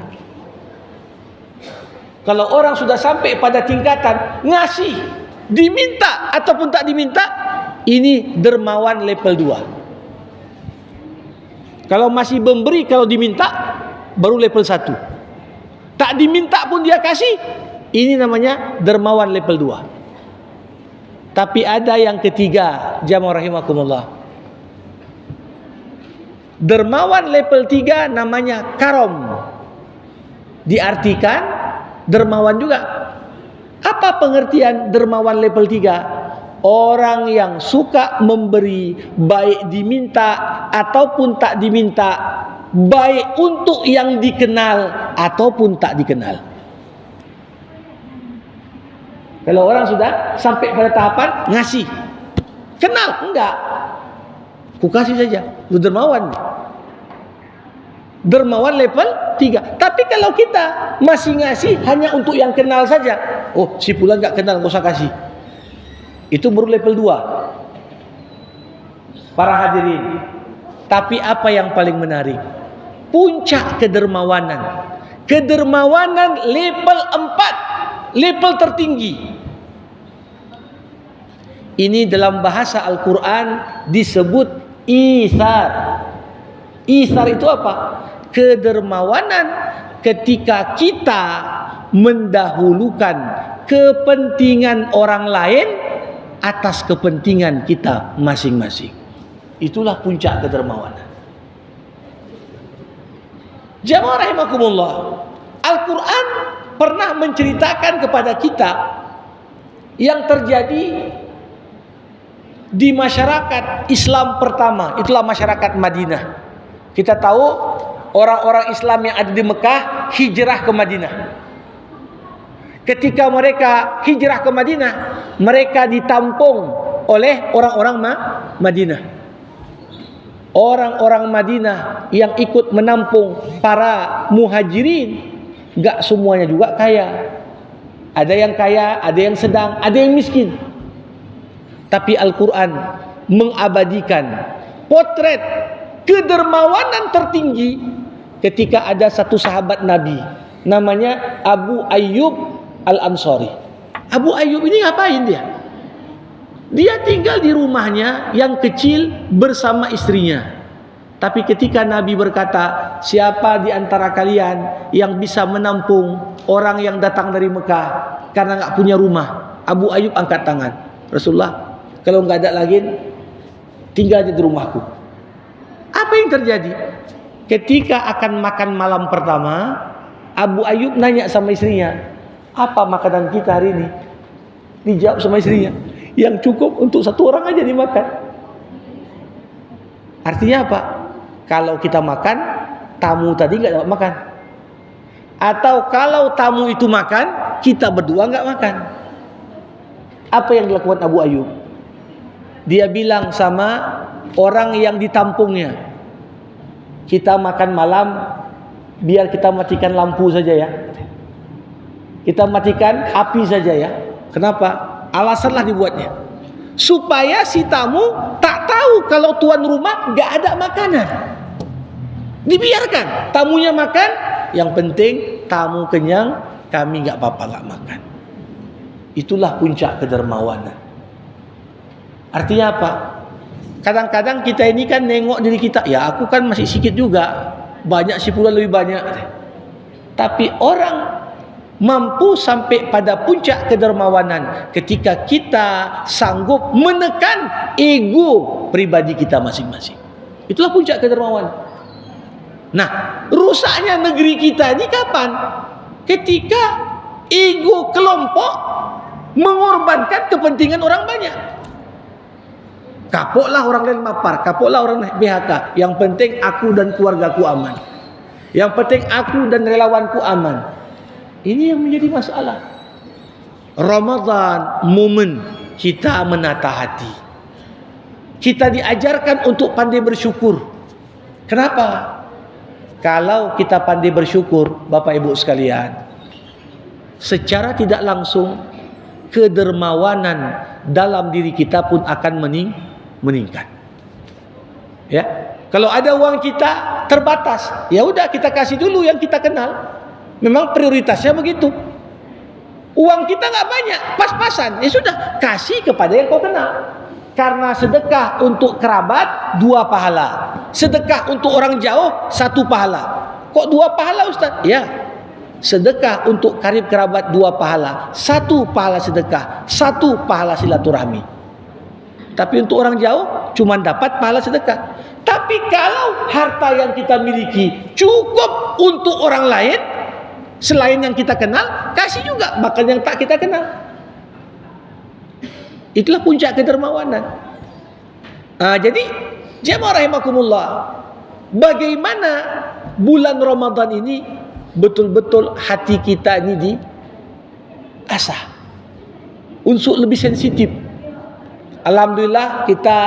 Kalau orang sudah sampai pada tingkatan ngasih, diminta ataupun tak diminta, ini dermawan level 2. Kalau masih memberi kalau diminta, baru level 1. Tak diminta pun dia kasih, ini namanya dermawan level 2. Tapi ada yang ketiga, jamaah rahimakumullah. Dermawan level 3 namanya karom. Diartikan dermawan juga. Apa pengertian dermawan level 3? Orang yang suka memberi, baik diminta ataupun tak diminta, baik untuk yang dikenal ataupun tak dikenal. Kalau orang sudah sampai pada tahapan ngasih, kenal enggak? Ku kasih saja, lu dermawan. Dermawan level 3. Tapi kalau kita masih ngasih hanya untuk yang kenal saja, oh si fulan enggak kenal, enggak usah kasih. Itu baru level 2. Para hadirin. Tapi apa yang paling menarik? Puncak kedermawanan. Kedermawanan level 4, level tertinggi. Ini dalam bahasa Al-Quran disebut isar. Isar itu apa? Kedermawanan ketika kita mendahulukan kepentingan orang lain atas kepentingan kita masing-masing. Itulah puncak kedermawanan. Jamaah rahimakumullah, Al-Quran pernah menceritakan kepada kita yang terjadi di masyarakat Islam pertama. Itulah masyarakat Madinah. Kita tahu orang-orang Islam yang ada di Mekah hijrah ke Madinah. Ketika mereka hijrah ke Madinah, mereka ditampung oleh orang-orang Madinah. Orang-orang Madinah yang ikut menampung para muhajirin, enggak semuanya juga kaya. Ada yang kaya, ada yang sedang, ada yang miskin. Tapi Al-Quran mengabadikan potret kedermawanan tertinggi ketika ada satu sahabat Nabi namanya Abu Ayyub Al-Ansari. Abu Ayyub ini ngapain dia? Dia tinggal di rumahnya yang kecil bersama istrinya. Tapi ketika Nabi berkata, siapa di antara kalian yang bisa menampung orang yang datang dari Mekah karena enggak punya rumah? Abu Ayyub angkat tangan. Rasulullah, kalau enggak ada lagi, tinggal di rumahku. Apa yang terjadi? Ketika akan makan malam pertama, Abu Ayyub nanya sama istrinya, apa makanan kita hari ini? Dijawab sama istrinya, yang cukup untuk satu orang aja dimakan. Artinya apa? Kalau kita makan, tamu tadi enggak dapat makan. Atau kalau tamu itu makan, kita berdua enggak makan. Apa yang dilakukan Abu Ayyub? Dia bilang sama orang yang ditampungnya, kita makan malam, biar kita matikan lampu saja ya. Kita matikan api saja ya. Kenapa? Alasanlah dibuatnya. Supaya si tamu tak tahu kalau tuan rumah enggak ada makanan. Dibiarkan tamunya makan, yang penting tamu kenyang, kami nggak apa-apa nggak makan. Itulah puncak kedermawanan. Artinya apa? Kadang-kadang kita ini kan nengok diri kita, ya aku kan masih sedikit juga, banyak si pula lebih banyak. Tapi orang mampu sampai pada puncak kedermawanan ketika kita sanggup menekan ego pribadi kita masing-masing. Itulah puncak kedermawanan. Nah, rusaknya negeri kita ini kapan? Ketika ego kelompok mengorbankan kepentingan orang banyak. Kapoklah orang lain mapar, kapoklah orang PHK. Yang penting aku dan keluargaku aman. Yang penting aku dan relawanku aman. Ini yang menjadi masalah. Ramadan, momen kita menata hati. Kita diajarkan untuk pandai bersyukur. Kenapa? Kalau kita pandai bersyukur, Bapak Ibu sekalian, secara tidak langsung kedermawanan dalam diri kita pun akan meningkat. Ya, kalau ada uang kita terbatas, ya udah kita kasih dulu yang kita kenal. Memang prioritasnya begitu. Uang kita nggak banyak, pas-pasan, ya sudah kasih kepada yang kau kenal. Karena sedekah untuk kerabat 2 pahala, sedekah untuk orang jauh 1 pahala. Kok 2 pahala Ustaz? Ya, sedekah untuk karib kerabat 2 pahala, 1 pahala sedekah, 1 pahala silaturahmi. Tapi untuk orang jauh cuma dapat pahala sedekah. Tapi kalau harta yang kita miliki cukup untuk orang lain selain yang kita kenal, kasih juga bahkan yang tak kita kenal. Itulah puncak kedermawanan. Jadi jemaah rahimakumullah, bagaimana bulan Ramadan ini betul-betul hati kita ini diasah untuk lebih sensitif. Alhamdulillah kita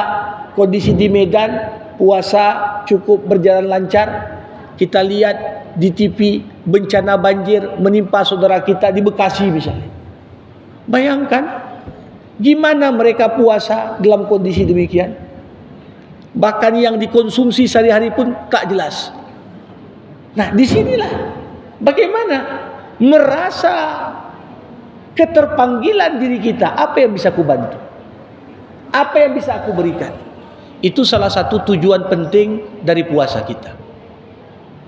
kondisi di Medan puasa cukup berjalan lancar. Kita lihat di TV bencana banjir menimpa saudara kita di Bekasi misalnya. Bayangkan gimana mereka puasa dalam kondisi demikian. Bahkan yang dikonsumsi sehari-hari pun tak jelas. Nah, disinilah bagaimana merasa keterpanggilan diri kita. Apa yang bisa aku bantu? Apa yang bisa aku berikan? Itu salah satu tujuan penting dari puasa kita.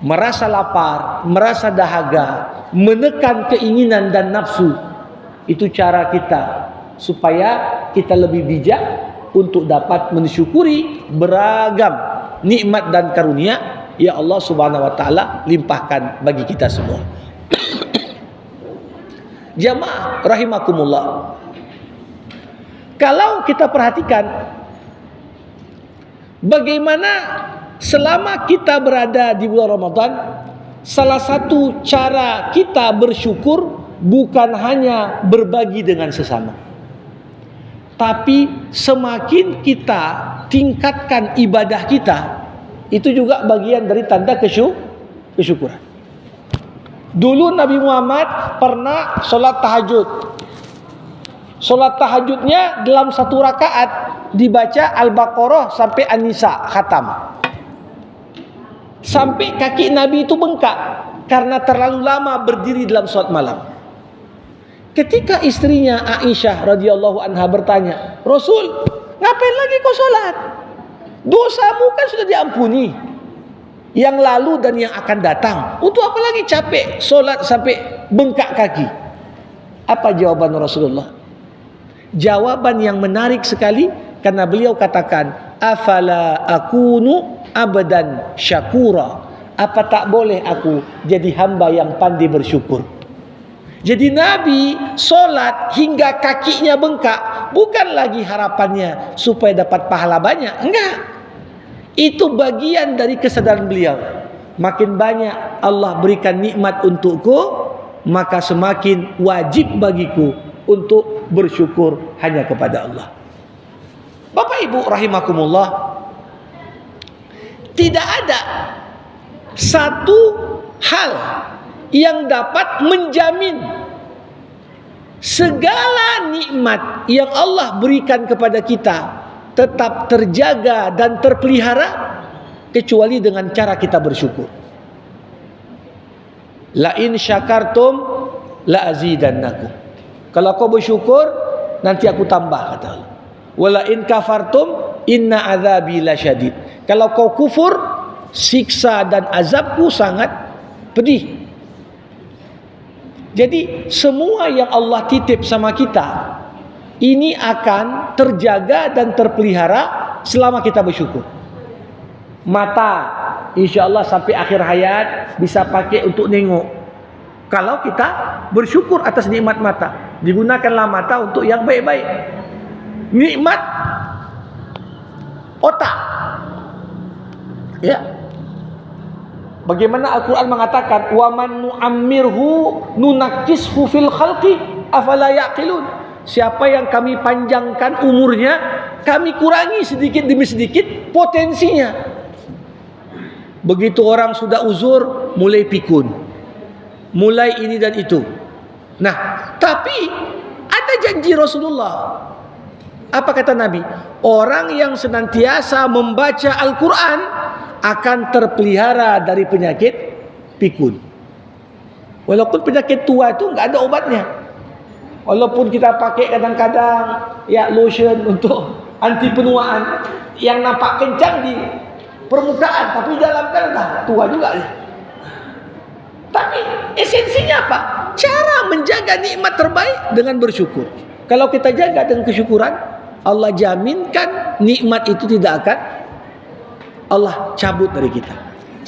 Merasa lapar, merasa dahaga, menekan keinginan dan nafsu. Itu cara kita supaya kita lebih bijak untuk dapat mensyukuri beragam nikmat dan karunia ya Allah Subhanahu wa taala limpahkan bagi kita semua. Jamaah rahimakumullah. Kalau kita perhatikan bagaimana selama kita berada di bulan Ramadan, salah satu cara kita bersyukur bukan hanya berbagi dengan sesama, tapi semakin kita tingkatkan ibadah kita, itu juga bagian dari tanda kesyukuran. Dulu Nabi Muhammad pernah sholat tahajud. Sholat tahajudnya dalam 1 rakaat dibaca Al-Baqarah sampai An-Nisa khatam. Sampai kaki Nabi itu bengkak karena terlalu lama berdiri dalam sholat malam. Ketika istrinya Aisyah radhiyallahu anha bertanya, Rasul, ngapain lagi kau sholat? Dosamu kan sudah diampuni, yang lalu dan yang akan datang. Untuk apa lagi capek sholat sampai bengkak kaki? Apa jawaban Rasulullah? Jawaban yang menarik sekali, karena beliau katakan, afala akunu abadan syakura. Apa tak boleh aku jadi hamba yang pandai bersyukur? Jadi Nabi solat hingga kakinya bengkak bukan lagi harapannya supaya dapat pahala banyak. Enggak. Itu bagian dari kesadaran beliau. Makin banyak Allah berikan nikmat untukku, maka semakin wajib bagiku untuk bersyukur hanya kepada Allah. Bapak Ibu rahimakumullah, tidak ada satu hal yang dapat menjamin segala nikmat yang Allah berikan kepada kita tetap terjaga dan terpelihara kecuali dengan cara kita bersyukur. La in syakartum la azidannakum. Kalau kau bersyukur, nanti aku tambah, kata Allah. Wala in kafartum inna azabi lasyadid. Kalau kau kufur, siksa dan azabku sangat pedih. Jadi semua yang Allah titip sama kita ini akan terjaga dan terpelihara selama kita bersyukur. Mata, insya Allah sampai akhir hayat bisa pakai untuk nengok. Kalau kita bersyukur atas nikmat mata, digunakanlah mata untuk yang baik-baik. Nikmat otak, ya. Bagaimana Al-Quran mengatakan, wa man nu'ammirhu nunakkishu fil khalqi afala yaqilun. Siapa yang kami panjangkan umurnya, kami kurangi sedikit demi sedikit potensinya. Begitu orang sudah uzur, mulai pikun, mulai ini dan itu. Nah, tapi ada janji Rasulullah. Apa kata Nabi? Orang yang senantiasa membaca Al-Quran akan terpelihara dari penyakit pikun. Walaupun penyakit tua itu nggak ada obatnya. Walaupun kita pakai kadang-kadang ya lotion untuk anti penuaan yang nampak kencang di permukaan, tapi dalam kan dah tua juga. Tapi esensinya apa? Cara menjaga nikmat terbaik dengan bersyukur. Kalau kita jaga dengan kesyukuran, Allah jaminkan nikmat itu tidak akan Allah cabut dari kita.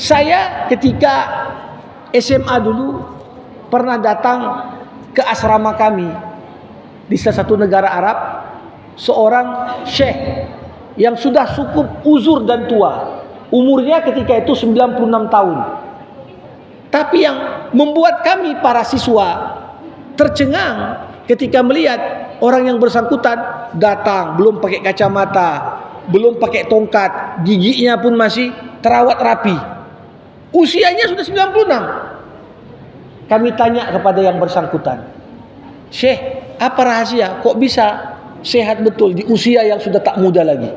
Saya ketika SMA dulu pernah datang ke asrama kami di salah satu negara Arab, seorang syekh yang sudah cukup uzur dan tua. Umurnya ketika itu 96 tahun. Tapi yang membuat kami para siswa tercengang ketika melihat orang yang bersangkutan datang belum pakai kacamata, belum pakai tongkat, giginya pun masih terawat rapi. Usianya sudah 96. Kami tanya kepada yang bersangkutan, Syekh, apa rahasia? Kok bisa sehat betul di usia yang sudah tak muda lagi?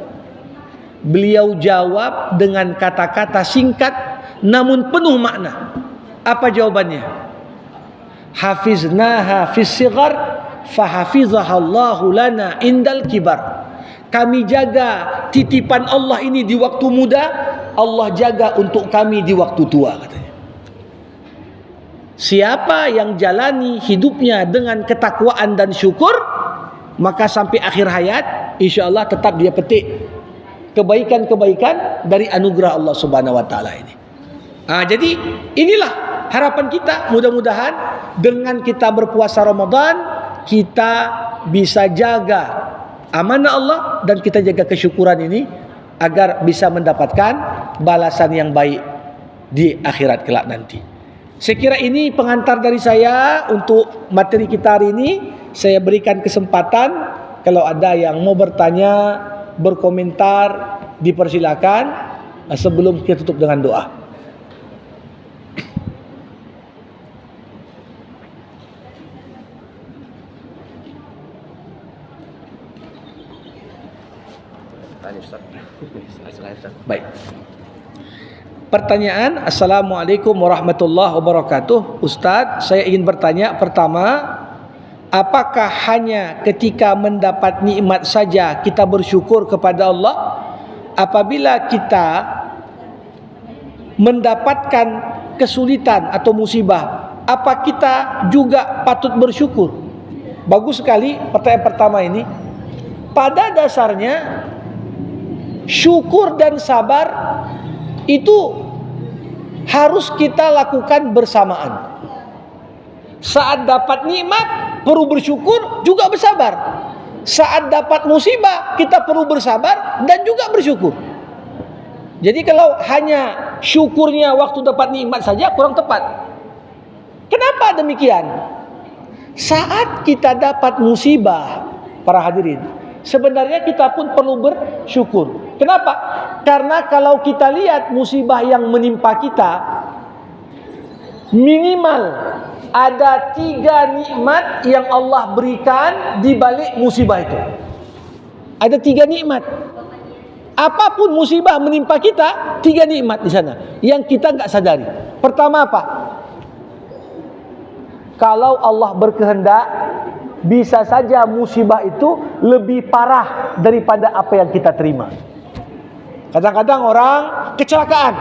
Beliau jawab dengan kata-kata singkat namun penuh makna. Apa jawabannya? Hafiznaha fis sighar fahafizahallahu lana indal kibar. Kami jaga titipan Allah ini di waktu muda, Allah jaga untuk kami di waktu tua, katanya. Siapa yang jalani hidupnya dengan ketakwaan dan syukur, maka sampai akhir hayat insya Allah tetap dia petik kebaikan-kebaikan dari anugerah Allah Subhanahu wa taala ini. Jadi inilah harapan kita, mudah-mudahan dengan kita berpuasa Ramadan kita bisa jaga amanah Allah dan kita jaga kesyukuran ini agar bisa mendapatkan balasan yang baik di akhirat kelak nanti. Saya kira ini pengantar dari saya untuk materi kita hari ini. Saya berikan kesempatan kalau ada yang mau bertanya, berkomentar, dipersilakan sebelum kita tutup dengan doa. Baik. Pertanyaan, Assalamualaikum warahmatullahi wabarakatuh. Ustadz, saya ingin bertanya pertama, apakah hanya ketika mendapat nikmat saja kita bersyukur kepada Allah? Apabila kita mendapatkan kesulitan atau musibah, apa kita juga patut bersyukur? Bagus sekali pertanyaan pertama ini. Pada dasarnya syukur dan sabar itu harus kita lakukan bersamaan. Saat dapat nikmat perlu bersyukur juga bersabar. Saat dapat musibah kita perlu bersabar dan juga bersyukur. Jadi kalau hanya syukurnya waktu dapat nikmat saja kurang tepat. Kenapa demikian? Saat kita dapat musibah, para hadirin, sebenarnya kita pun perlu bersyukur. Kenapa? Karena kalau kita lihat musibah yang menimpa kita, minimal ada 3 nikmat yang Allah berikan di balik musibah itu. Ada 3 nikmat. Apapun musibah menimpa kita, 3 nikmat di sana yang kita nggak sadari. Pertama apa? Kalau Allah berkehendak, bisa saja musibah itu lebih parah daripada apa yang kita terima. Kadang-kadang orang kecelakaan,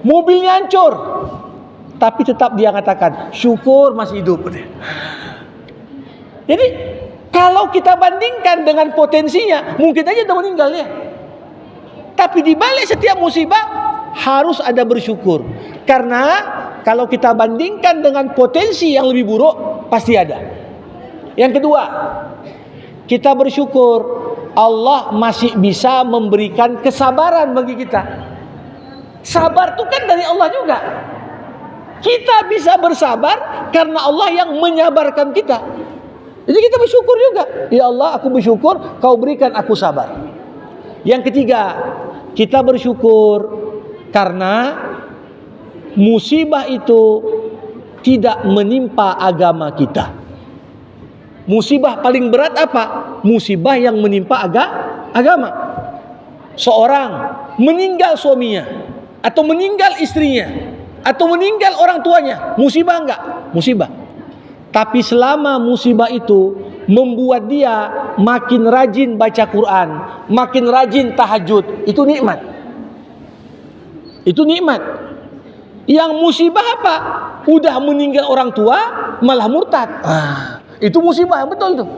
mobilnya hancur, tapi tetap dia katakan syukur masih hidup. Jadi kalau kita bandingkan dengan potensinya, mungkin aja dia meninggal ya. Tapi di balik setiap musibah harus ada bersyukur. Karena kalau kita bandingkan dengan potensi yang lebih buruk, pasti ada. Yang kedua, kita bersyukur Allah masih bisa memberikan kesabaran bagi kita. Sabar itu kan dari Allah juga. Kita bisa bersabar karena Allah yang menyabarkan kita. Jadi kita bersyukur juga. Ya Allah, aku bersyukur Kau berikan aku sabar. Yang ketiga, kita bersyukur karena musibah itu tidak menimpa agama kita. Musibah paling berat apa? Musibah yang menimpa agama. Seorang meninggal suaminya, atau meninggal istrinya, atau meninggal orang tuanya, musibah enggak? Musibah. Tapi selama musibah itu membuat dia makin rajin baca Quran, makin rajin tahajud, itu nikmat. Itu nikmat. Yang musibah apa? Udah meninggal orang tua malah murtad. Itu musibah yang betul tuh.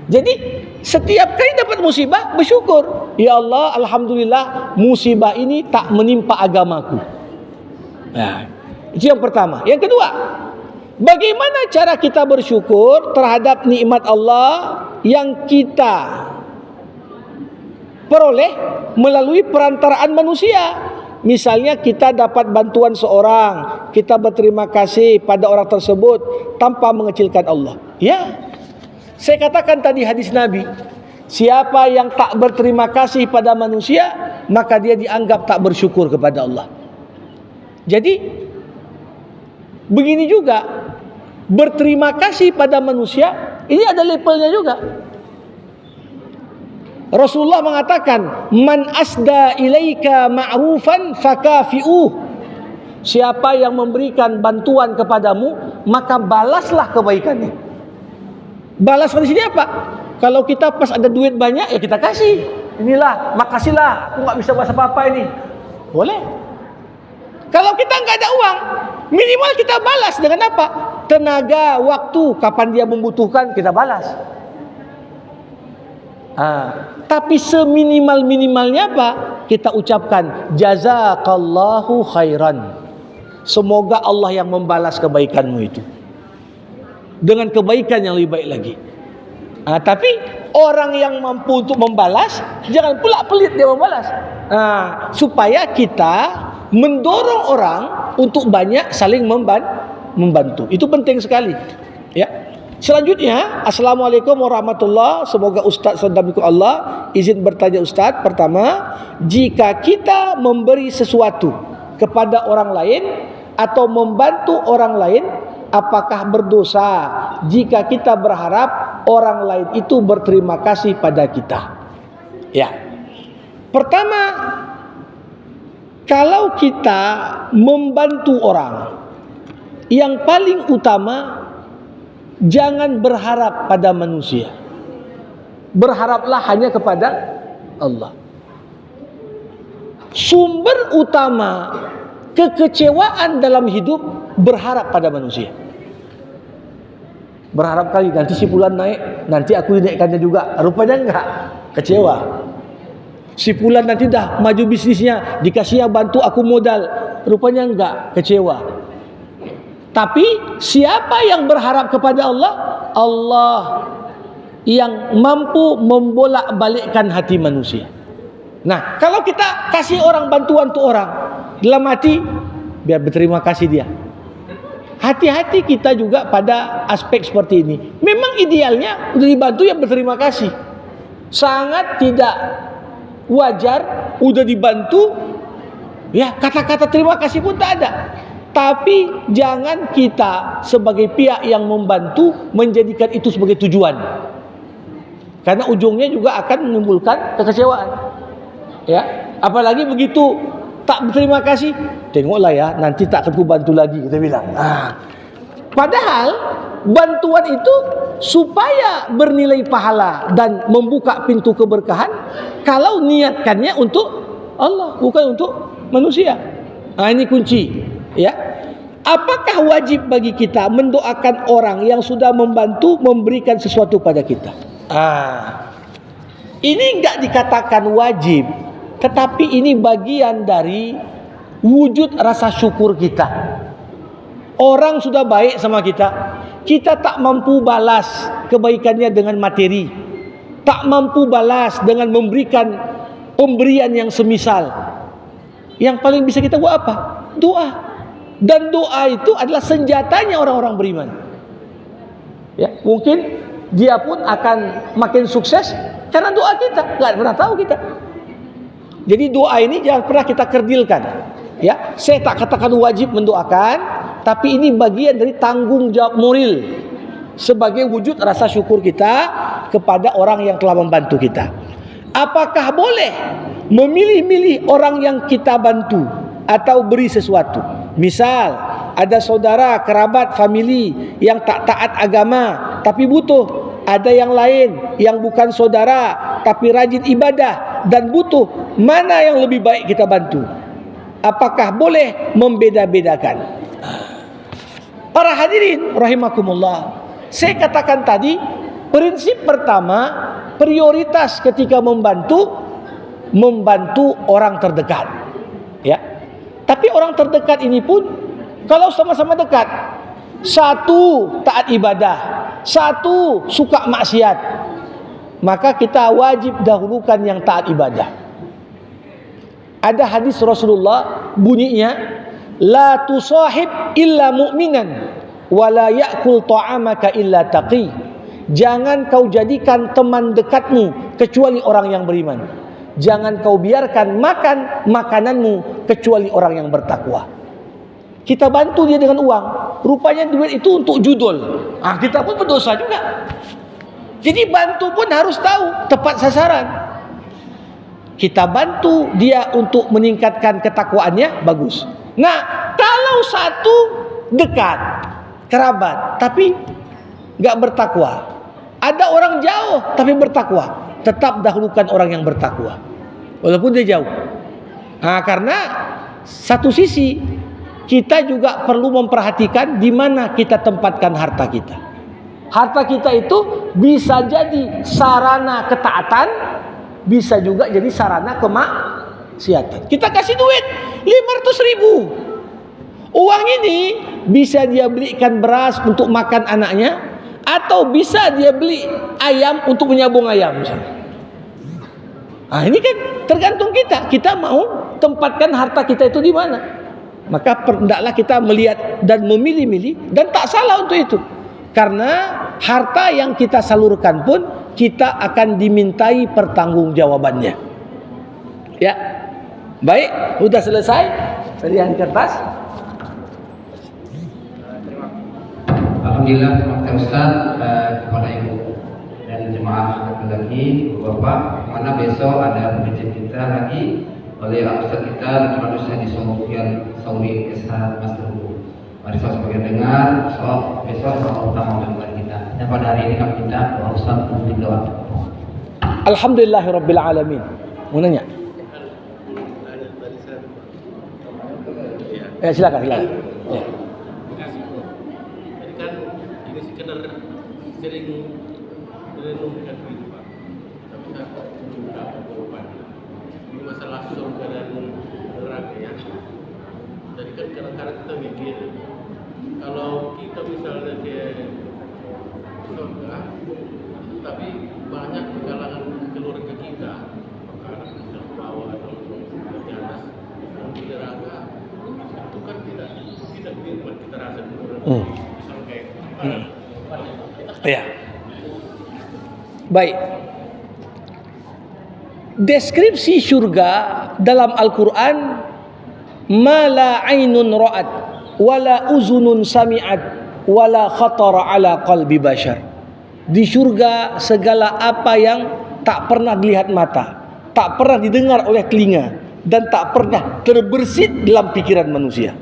Jadi setiap kali dapat musibah bersyukur. Ya Allah, alhamdulillah musibah ini tak menimpa agamaku. Nah, itu yang pertama. Yang kedua, bagaimana cara kita bersyukur terhadap nikmat Allah yang kita peroleh melalui perantaraan manusia? Misalnya kita dapat bantuan seorang, kita berterima kasih pada orang tersebut tanpa mengecilkan Allah. Ya, saya katakan tadi hadis Nabi, siapa yang tak berterima kasih pada manusia, maka dia dianggap tak bersyukur kepada Allah. Jadi begini juga, berterima kasih pada manusia, ini ada levelnya juga. Rasulullah mengatakan, man asda ilaika ma'rufan fakafi'uh. Siapa yang memberikan bantuan kepadamu, maka balaslah kebaikannya. Balas di sini apa? Kalau kita pas ada duit banyak, ya kita kasih. Inilah, makasihlah, aku nggak bisa bahas apa-apa ini. Boleh. Kalau kita nggak ada uang, minimal kita balas dengan apa? Tenaga, waktu, kapan dia membutuhkan, kita balas. Tapi seminimal-minimalnya apa? Kita ucapkan jazakallahu khairan. Semoga Allah yang membalas kebaikanmu itu dengan kebaikan yang lebih baik lagi. Tapi orang yang mampu untuk membalas, jangan pula pelit dia membalas. Supaya kita mendorong orang untuk banyak saling membantu. Itu penting sekali. Ya. Selanjutnya, Assalamualaikum warahmatullahi wabarakatuh. Semoga Ustaz sedang ikut Allah. Izin bertanya Ustaz. Pertama, jika kita memberi sesuatu kepada orang lain atau membantu orang lain, apakah berdosa jika kita berharap orang lain itu berterima kasih pada kita? Ya. Pertama, kalau kita membantu orang, yang paling utama jangan berharap pada manusia. Berharaplah hanya kepada Allah. Sumber utama kekecewaan dalam hidup berharap pada manusia. Berharap kali nanti si fulan naik, nanti aku dinaikkannya juga. Rupanya enggak, kecewa. Si fulan nanti dah maju bisnisnya, dikasih bantu aku modal. Rupanya enggak, kecewa. Tapi siapa yang berharap kepada Allah? Allah yang mampu membolak-balikkan hati manusia. Nah, kalau kita kasih orang bantuan tu orang, dalam hati biar berterima kasih dia. Hati-hati kita juga pada aspek seperti ini. Memang idealnya udah dibantu ya berterima kasih. Sangat tidak wajar udah dibantu ya kata-kata terima kasih pun tak ada. Tapi jangan kita sebagai pihak yang membantu menjadikan itu sebagai tujuan. Karena ujungnya juga akan menimbulkan kekecewaan. Ya, apalagi begitu tak berterima kasih, tengoklah ya, nanti tak akan ku bantu lagi, kita bilang. Padahal bantuan itu supaya bernilai pahala dan membuka pintu keberkahan kalau niatkannya untuk Allah, bukan untuk manusia. Ini kunci, ya. Apakah wajib bagi kita mendoakan orang yang sudah membantu memberikan sesuatu pada kita? Ini enggak dikatakan wajib, tetapi ini bagian dari wujud rasa syukur kita. Orang sudah baik sama kita, kita tak mampu balas kebaikannya dengan materi, tak mampu balas dengan memberikan pemberian yang semisal. Yang paling bisa kita buat apa? Doa. Dan doa itu adalah senjatanya orang-orang beriman. Ya, mungkin dia pun akan makin sukses karena doa kita. Nggak pernah tahu kita. Jadi doa ini jangan pernah kita kerdilkan. Ya, saya tak katakan wajib mendoakan, tapi ini bagian dari tanggung jawab moral sebagai wujud rasa syukur kita kepada orang yang telah membantu kita. Apakah boleh memilih-milih orang yang kita bantu atau beri sesuatu? Misal ada saudara, kerabat, famili yang tak taat agama tapi butuh. Ada yang lain yang bukan saudara tapi rajin ibadah dan butuh. Mana yang lebih baik kita bantu? Apakah boleh membeda-bedakan? Para hadirin rahimakumullah, saya katakan tadi, prinsip pertama, prioritas ketika membantu orang terdekat. Ya. Tapi orang terdekat ini pun kalau sama-sama dekat, satu taat ibadah, satu suka maksiat, maka kita wajib dahulukan yang taat ibadah. Ada hadis Rasulullah bunyinya, la tusahib illa mu'minan wa la ya'kul ta'amaka illa taqi. Jangan kau jadikan teman dekatmu kecuali orang yang beriman. Jangan kau biarkan makan makananmu kecuali orang yang bertakwa. Kita bantu dia dengan uang, rupanya duit itu untuk judul. Kita pun berdosa juga. Jadi bantu pun harus tahu tepat sasaran. Kita bantu dia untuk meningkatkan ketakwaannya, bagus. Nah, kalau satu dekat, kerabat, tapi gak bertakwa, ada orang jauh tapi bertakwa, tetap dahulukan orang yang bertakwa, walaupun dia jauh. Karena satu sisi kita juga perlu memperhatikan di mana kita tempatkan harta kita. Harta kita itu bisa jadi sarana ketaatan, bisa juga jadi sarana kemaksiatan. Kita kasih duit 500.000. Uang ini bisa dia belikan beras untuk makan anaknya, atau bisa dia beli ayam untuk menyabung ayam misalnya. Ini kan tergantung kita. Kita mau tempatkan harta kita itu di mana. Maka hendaklah kita melihat dan memilih-milih, dan tak salah untuk itu. Karena harta yang kita salurkan pun kita akan dimintai pertanggungjawabannya. Ya. Baik, sudah selesai pilihan kertas. Alhamdulillah, terima kasih Ustaz kepada Ibu dan jemaah lagi Bapak. Mana besok ada pembicara kita lagi oleh Ustaz kita Ustaz di Sofian Sauri SH Master Hukum. Mari saya sebagai dengar, besok soal utama untuk kita. Dan pada hari ini kami minta doa Ustaz untuk doa. Alhamdulillahirabbil alamin. Mau nanya? Silakan. Ya. Sering merenungkan kehidupan, tapi tak juga jawaban. Ini masalah surga dan neraka ya. Jadi kan kadang-kadang kita mikir, kalau kita misalnya ke surga, tapi banyak kalangan keluarga kita, maka anak kita bawah atau di atas, di neraka, itu kan tidak nikmat kita rasa dulu. Misalnya kayak Ya. Baik. Deskripsi syurga dalam Al-Quran, ma la ainun ra'at wala uzunun sami'at wala khatara ala qalbi bashar. Di syurga segala apa yang tak pernah dilihat mata, tak pernah didengar oleh telinga, dan tak pernah terbersit dalam pikiran manusia.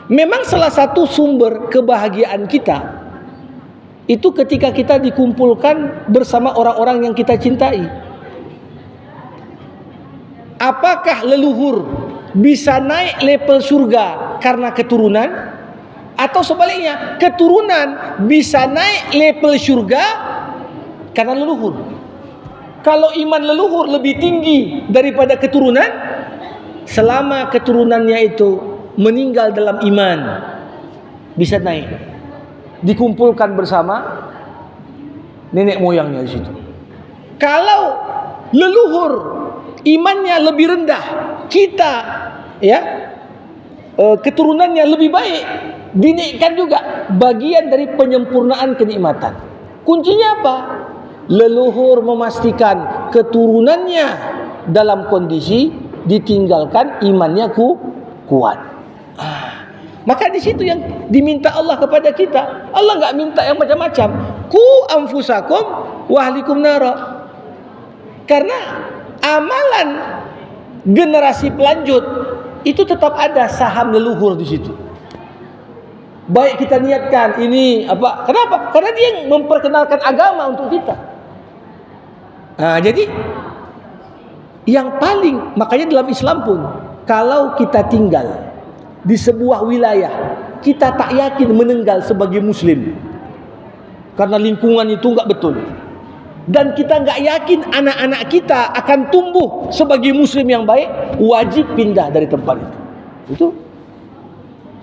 Memang salah satu sumber kebahagiaan kita itu ketika kita dikumpulkan bersama orang-orang yang kita cintai. Apakah leluhur bisa naik level surga karena keturunan, atau sebaliknya keturunan bisa naik level surga karena leluhur? Kalau iman leluhur lebih tinggi daripada keturunan, selama keturunannya itu meninggal dalam iman, bisa naik, dikumpulkan bersama nenek moyangnya di situ. Kalau leluhur imannya lebih rendah, kita keturunannya lebih baik, dinaikkan juga, bagian dari penyempurnaan kenikmatan. Kuncinya apa? Leluhur memastikan keturunannya dalam kondisi ditinggalkan imannya kuat. Maka di situ yang diminta Allah kepada kita. Allah enggak minta yang macam-macam. Ku anfusakum wa ahlikum nara. Karena amalan generasi pelanjut itu tetap ada saham leluhur di situ. Baik kita niatkan ini apa? Kenapa? Karena dia yang memperkenalkan agama untuk kita. Jadi yang paling, makanya dalam Islam pun kalau kita tinggal di sebuah wilayah, kita tak yakin meninggal sebagai muslim karena lingkungan itu enggak betul, dan kita enggak yakin anak-anak kita akan tumbuh sebagai muslim yang baik, wajib pindah dari tempat itu. Itu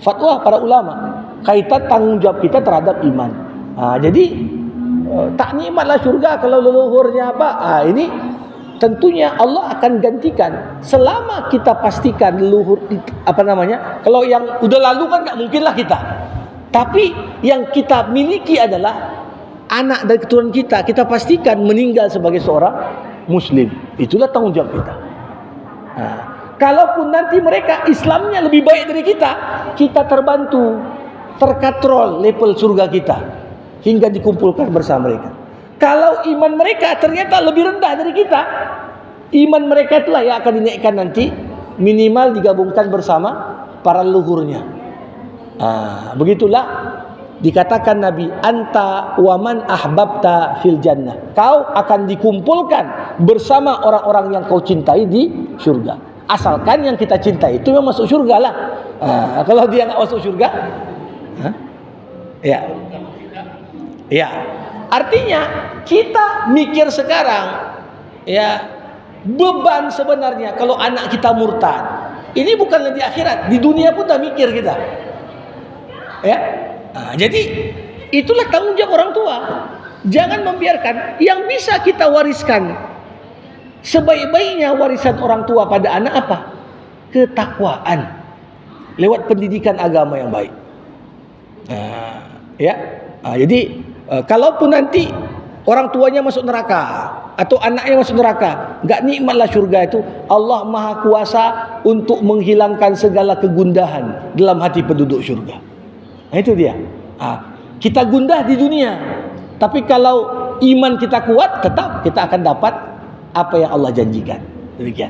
fatwa para ulama kaitan tanggung jawab kita terhadap iman. Jadi tak nikmatlah surga kalau leluhurnya apa. Ini tentunya Allah akan gantikan selama kita pastikan leluhur kalau yang udah lalu kan enggak mungkinlah kita. Tapi yang kita miliki adalah anak dari keturunan kita, kita pastikan meninggal sebagai seorang muslim. Itulah tanggung jawab kita. Kalaupun nanti mereka Islamnya lebih baik dari kita, kita terbantu, terkatrol level surga kita hingga dikumpulkan bersama mereka. Kalau iman mereka ternyata lebih rendah dari kita, iman mereka itulah yang akan dinaikkan nanti, minimal digabungkan bersama para leluhurnya. Begitulah dikatakan Nabi, anta wa man ahbabta fil jannah. Kau akan dikumpulkan bersama orang-orang yang kau cintai di surga. Asalkan yang kita cintai itu yang masuk surga lah. Kalau dia nggak masuk surga, ya, artinya kita mikir sekarang, beban sebenarnya kalau anak kita murtad. Ini bukan di akhirat, di dunia pun dah mikir kita. Jadi itulah tanggung jawab orang tua. Jangan membiarkan yang bisa kita wariskan. Sebaik-baiknya warisan orang tua pada anak apa? Ketakwaan. Lewat pendidikan agama yang baik. Jadi kalaupun nanti orang tuanya masuk neraka atau anaknya masuk neraka, enggak nikmatlah surga itu. Allah Maha Kuasa untuk menghilangkan segala kegundahan dalam hati penduduk surga. Itu dia. Kita gundah di dunia, tapi kalau iman kita kuat, tetap kita akan dapat apa yang Allah janjikan. Demikian.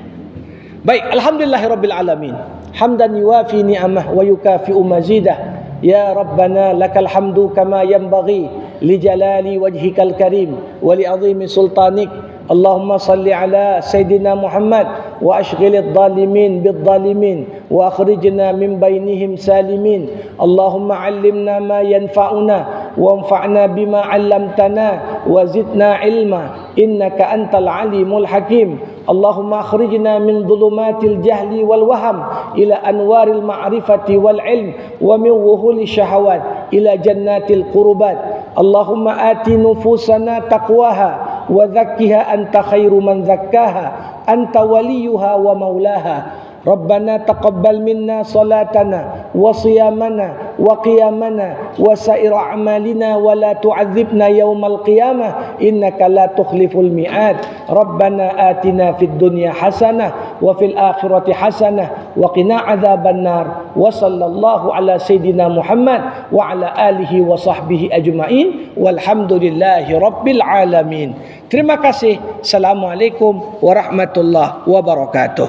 Baik, alhamdulillahirabbil alamin. Hamdan yuwafi ni'amah wa yukafi'u mazidah. Ya Rabbana lakal hamdu kama yanbaghi li jalali wajhikal karim wa li 'azimi sultanik. Allahumma salli ala Sayyidina Muhammad wa ashghilid zalimin bid zalimin wa akhrijna min bainihim salimin. Allahumma 'allimna ma yanfa'una wanfa'na bima 'allamtana wa zidna ilma innaka antal alimul hakim. Allahumma akhrijna min dhulumatil jahli wal waham ila anwaril ma'rifati wal ilm wa min wuhuli syahawat ila jannatil qurbat. Allahumma ati nufusana taqwaha wa zakkiha anta khairu man zakkaha anta waliyuha wa maulaha. Rabbana taqabbal minna salatana wa siyamana wa qiyamana wa sa'ira a'malina wa la tu'adzibna yawmal qiyamah innaka la tukhliful mi'ad. Rabbana atina fid dunya hasanah wa fil akhirati hasanah wa qina adzaban nar. Wa sallallahu ala sayyidina Muhammad wa ala alihi wa sahbihi ajma'in walhamdulillahi rabbil alamin. Terima kasih. Assalamualaikum warahmatullahi wabarakatuh.